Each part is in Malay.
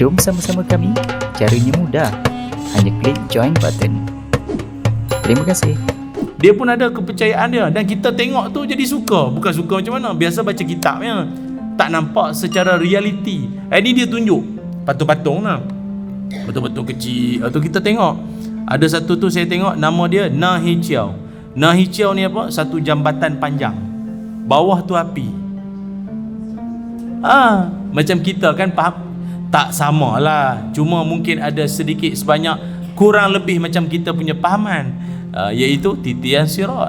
Jom sama-sama kami. Caranya mudah. Hanya klik join button. Terima kasih. Dia pun ada kepercayaan dia, dan kita tengok tu jadi suka. Bukan suka macam mana, biasa baca kitabnya tak nampak secara realiti. Ini dia tunjuk patung-patung lah, patung-patung kecil. Tu kita tengok ada satu tu, saya tengok nama dia Nahi Chiao. Nahi Chiao ni apa? Satu jambatan panjang, bawah tu api. Macam kita kan faham, tak samalah, cuma mungkin ada sedikit sebanyak kurang lebih macam kita punya pahaman, iaitu titian sirat.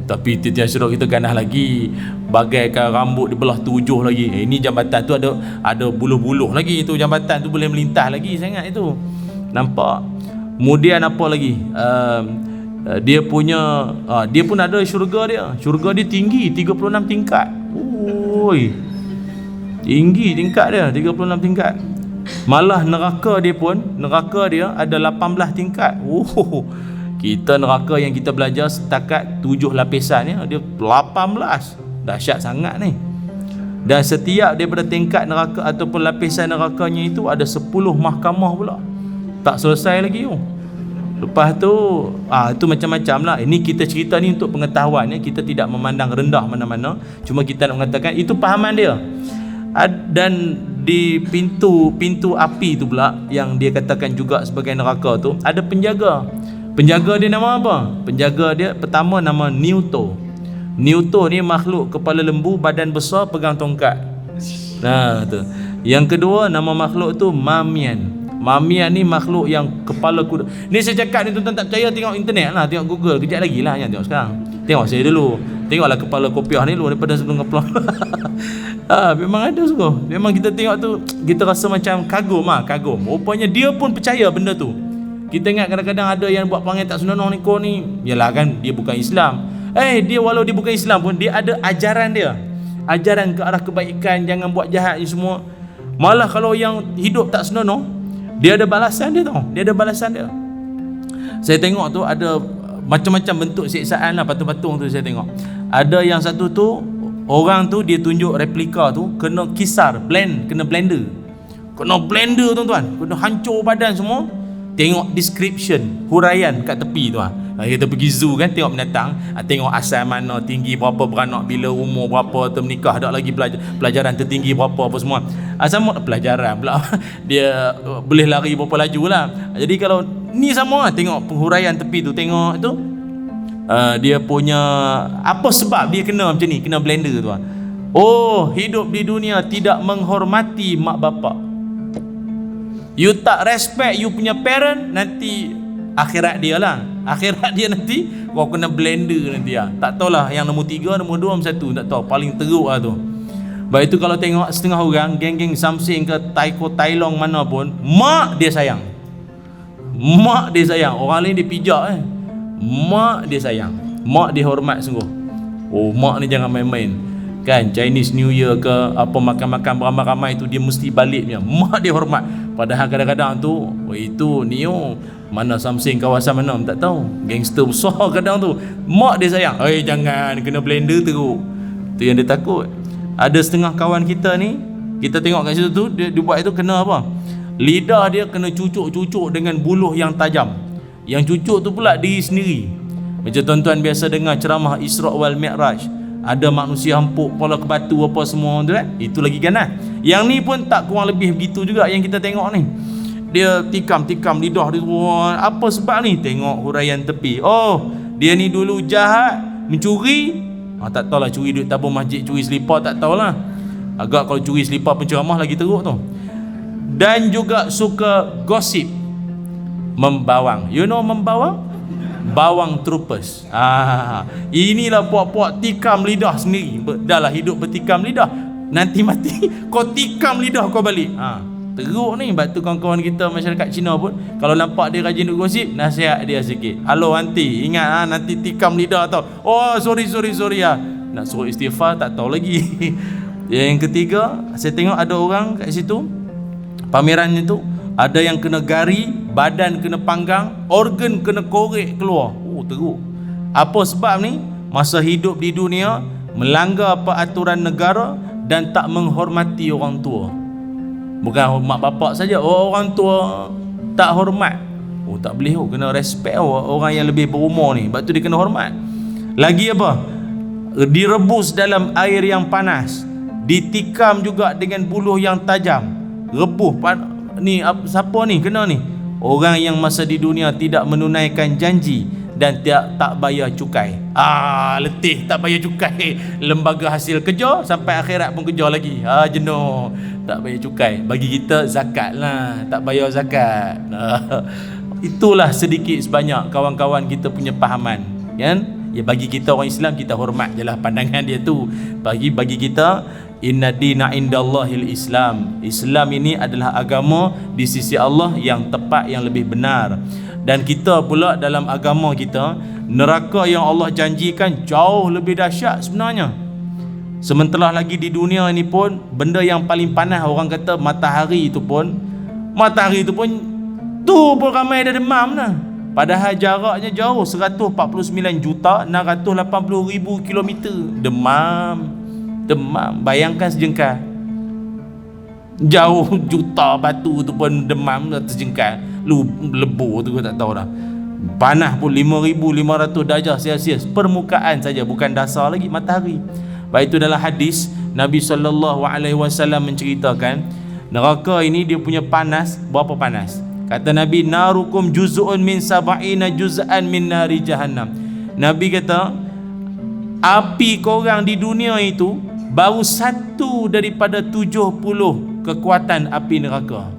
Tapi titian sirat kita ganah lagi, bagaikan rambut di belah 7 lagi. Ini jambatan tu ada buluh-buluh lagi, itu jambatan tu boleh melintas lagi sangat itu. Nampak? Kemudian apa lagi? Dia punya dia pun ada syurga dia. Syurga dia tinggi 36 tingkat. Oi. Tinggi tingkat dia 36 tingkat. Malah neraka dia ada 18 tingkat. Kita neraka yang kita belajar setakat 7 lapisan ya, dia 18. Dahsyat sangat ni. Dan setiap daripada tingkat neraka ataupun lapisan nerakanya itu ada 10 mahkamah pula. Tak selesai lagi tu. Lepas tu itu macam-macam lah. Ini kita cerita ni untuk pengetahuan ya. Kita tidak memandang rendah mana-mana, cuma kita nak mengatakan itu pahaman dia. Dan di pintu api tu pula, yang dia katakan juga sebagai neraka tu, ada penjaga. Penjaga dia nama apa? Penjaga dia pertama nama Newto. Newto ni makhluk kepala lembu, badan besar, pegang tongkat. Tu. Yang kedua nama makhluk tu Mamian. Mamian ni makhluk yang kepala kuda. Ni saya cakap ni tuan-tuan tak percaya, tengok internet lah, tengok Google kejap lagi lah, jangan tengok sekarang. Tengok saya dulu. Tengoklah kepala kopiah ni dulu daripada sebelum upload. Memang ada suka. Memang kita tengok tu, kita rasa macam kagum. Rupanya dia pun percaya benda tu. Kita ingat kadang-kadang ada yang buat perangai tak senonoh ni, kau ni, yalah kan dia bukan Islam. Dia walau dia bukan Islam pun, dia ada ajaran dia. Ajaran ke arah kebaikan, jangan buat jahat ni semua. Malah kalau yang hidup tak senonoh, dia ada balasan dia tau. Dia ada balasan dia. Saya tengok tu ada macam-macam bentuk siksaan lah, patung-patung tu saya tengok. Ada yang satu tu, orang tu dia tunjuk replika tu kena kisar, kena blender. Kena blender tuan-tuan, kena hancur badan semua. Tengok description, huraian kat tepi tu kita pergi zoo kan, tengok binatang, tengok asal mana, tinggi berapa, beranak bila, umur berapa, termenikah, ada lagi pelajaran tertinggi berapa, apa semua. Sama pelajaran pula dia boleh lari berapa laju lah. Jadi kalau ni sama, tengok penghuraian tepi tu, tengok tu dia punya apa sebab dia kena macam ni, kena blender tu. Hidup di dunia tidak menghormati mak bapak. You tak respect you punya parent, nanti akhirat dia lah. Akhirat dia nanti kau kena blender nanti lah. Tak tahulah yang nombor 3, nombor 2, nombor 1, tak tahu. Paling teruk lah tu. Baik itu kalau tengok setengah orang, geng-geng Samsing ke Taiko Tailong mana pun, mak dia sayang. Mak dia sayang. Orang lain dia pijak Mak dia sayang. Mak dia hormat sungguh. Mak ni jangan main-main. Kan Chinese New Year ke apa, makan-makan beramai-ramai tu dia mesti balik punya. Mak dia hormat. Padahal kadang-kadang tu itu Neo mana Samsung kawasan mana tak tahu, gangster besar kadang tu. Mak dia sayang. Jangan kena blender teruk. Tu yang dia takut. Ada setengah kawan kita ni, kita tengok kat situ tu dia buat itu kena apa? Lidah dia kena cucuk-cucuk dengan buluh yang tajam. Yang cucuk tu pula diri sendiri. Macam tuan-tuan biasa dengar ceramah Isra wal Mi'raj, ada manusia empuk kepala ke batu apa semua tu kan, itu lagi ganas. Yang ni pun tak kurang lebih begitu juga yang kita tengok ni. Dia tikam lidah dia. Apa sebab ni? Tengok huraian tepi. Dia ni dulu jahat, mencuri. Tak tahulah, curi duit tabung masjid, curi selipar, tak tahulah. Agak kalau curi selipar penceramah lagi teruk tu. Dan juga suka gosip, membawang. You know membawang? Bawang troopers. Inilah puak-puak tikam lidah sendiri. Dah lah hidup bertikam lidah, nanti mati kau tikam lidah kau balik. Teruk ni. Sebab tu kawan-kawan kita masyarakat Cina pun, kalau nampak dia rajin duk gosip, nasihat dia sikit. Halo aunty, ingat nanti tikam lidah tau. Sorry nak suruh istighfar tak tahu lagi. Yang ketiga, saya tengok ada orang kat situ, pameran itu ada yang kena gari, badan kena panggang, organ kena korek keluar. Teruk. Apa sebab ni? Masa hidup di dunia melanggar peraturan negara dan tak menghormati orang tua. Bukan mak bapak saja, orang tua tak hormat. Oh tak boleh, kena respect orang yang lebih berumur ni. Sebab tu dia kena hormat. Lagi apa? Direbus dalam air yang panas, ditikam juga dengan buluh yang tajam. Rebuh ni siapa ni kena ni? Orang yang masa di dunia tidak menunaikan janji dan tak bayar cukai. Letih tak bayar cukai. Lembaga hasil kerja sampai akhirat pun kerja lagi. Jenuh tak bayar cukai. Bagi kita zakat lah, tak bayar zakat. Itulah sedikit sebanyak kawan-kawan kita punya pahaman, kan? Ya, bagi kita orang Islam, kita hormat je lah pandangan dia tu. Bagi kita, inna dina indallahil Islam. Islam ini adalah agama di sisi Allah yang tepat, yang lebih benar. Dan kita pula dalam agama kita, neraka yang Allah janjikan jauh lebih dahsyat sebenarnya. Sementara lagi di dunia ini pun, benda yang paling panas orang kata matahari itu pun tu pun ramai dah demam dah. Padahal jaraknya jauh, 149,680,000 kilometer. Demam. Bayangkan sejengkal. Jauh juta batu tu pun demam dah terjengkal. Lebur tu tak tahu dah. Panas pun 5,500 darjah Celsius. Permukaan saja, bukan dasar lagi matahari. Baik itu dalam hadis Nabi SAW menceritakan neraka ini dia punya panas. Berapa panas? Kata Nabi, narukum juz'un min sab'ina juz'an min nari jahannam. Nabi kata, api korang di dunia itu baru 1 daripada 70 kekuatan api neraka.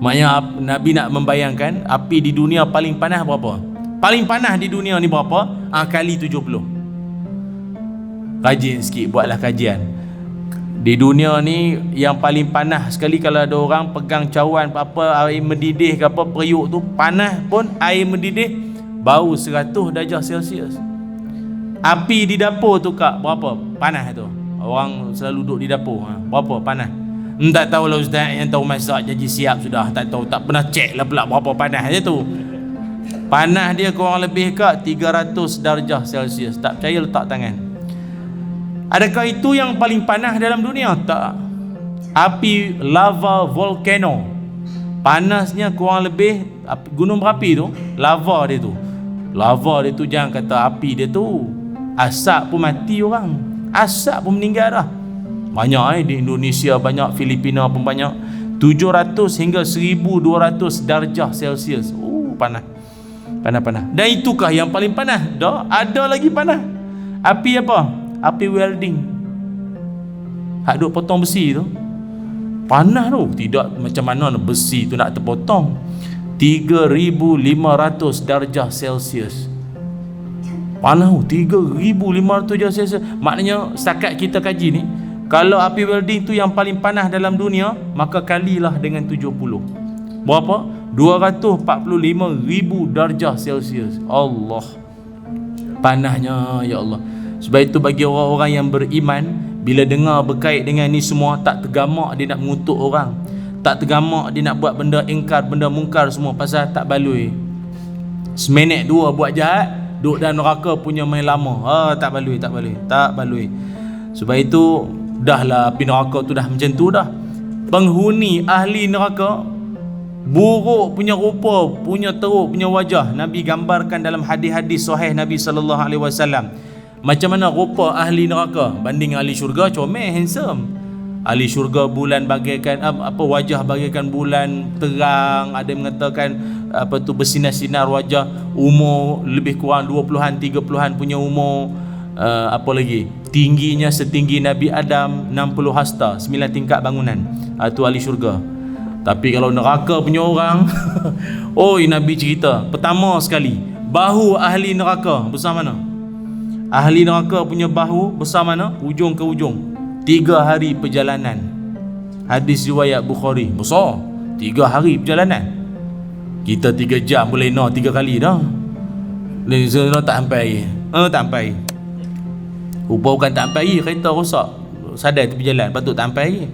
Maknanya Nabi nak membayangkan api di dunia paling panas berapa? Paling panas di dunia ni berapa? Kali 70. Rajin sikit, buatlah kajian. Di dunia ni yang paling panas sekali, kalau ada orang pegang cawan apa air mendidih ke apa, periuk tu panas pun air mendidih bau 100 darjah Celsius. Api di dapur tu kak berapa panas tu? Orang selalu duduk di dapur, berapa panas? Tak tahulah ustaz, yang tahu masak janji siap sudah. Tak tahu, tak pernah cek lah pula berapa panas dia tu. Panas dia kurang lebih kak 300 darjah Celsius. Tak percaya letak tangan. Adakah itu yang paling panas dalam dunia? Tak. Api lava volcano, panasnya kurang lebih gunung berapi tu, lava dia tu jangan kata api dia tu, asap pun mati orang, asap pun meninggal dah. Banyak di Indonesia, banyak, Filipina pun banyak. 700 hingga 1200 darjah Celsius. Panas. Dan itukah yang paling panas? Dah ada lagi panas. Api apa? Api welding. Hak duk potong besi tu. Panas tu. Tidak macam mana besi tu nak terpotong. 3,500 darjah Celsius. Panas tu. 3,500 darjah Celsius. Maknanya setakat kita kaji ni, kalau api welding tu yang paling panas dalam dunia, maka kalilah dengan 70. Berapa? 245,000 darjah Celsius. Allah, panasnya ya Allah. Sebab itu bagi orang-orang yang beriman, bila dengar berkait dengan ni semua, tak tergamak dia nak mengutuk orang, tak tergamak dia nak buat benda ingkar, benda mungkar semua, pasal tak baloi. Seminit dua buat jahat, duduk dalam neraka punya main lama. Tak baloi. Sebab itu dahlah api neraka tu dah macam tu dah. Penghuni ahli neraka buruk punya rupa, punya teruk punya wajah. Nabi gambarkan dalam hadis-hadis sahih Nabi SAW. Macam mana rupa ahli neraka banding ahli syurga? Comel, handsome. Ahli syurga bulan bagaikan wajah bagaikan bulan terang. Ada yang mengatakan bersinar-sinar wajah. Umur lebih kurang 20-an 30-an punya umur. Apa lagi? Tingginya setinggi Nabi Adam, 60 hasta, 9 tingkat bangunan. Itu ahli syurga. Tapi kalau neraka punya orang Nabi cerita, pertama sekali, bahu ahli neraka besar mana? Ahli neraka punya bahu besar mana? Ujung ke ujung. 3 hari perjalanan. Hadis riwayat Bukhari. Besar. 3 hari perjalanan. Kita 3 jam boleh 3 kali dah. Tak sampai. Tak sampai. Rupa bukan tak sampai, kereta rosak. Sadai tepi jalan, patut tak sampai.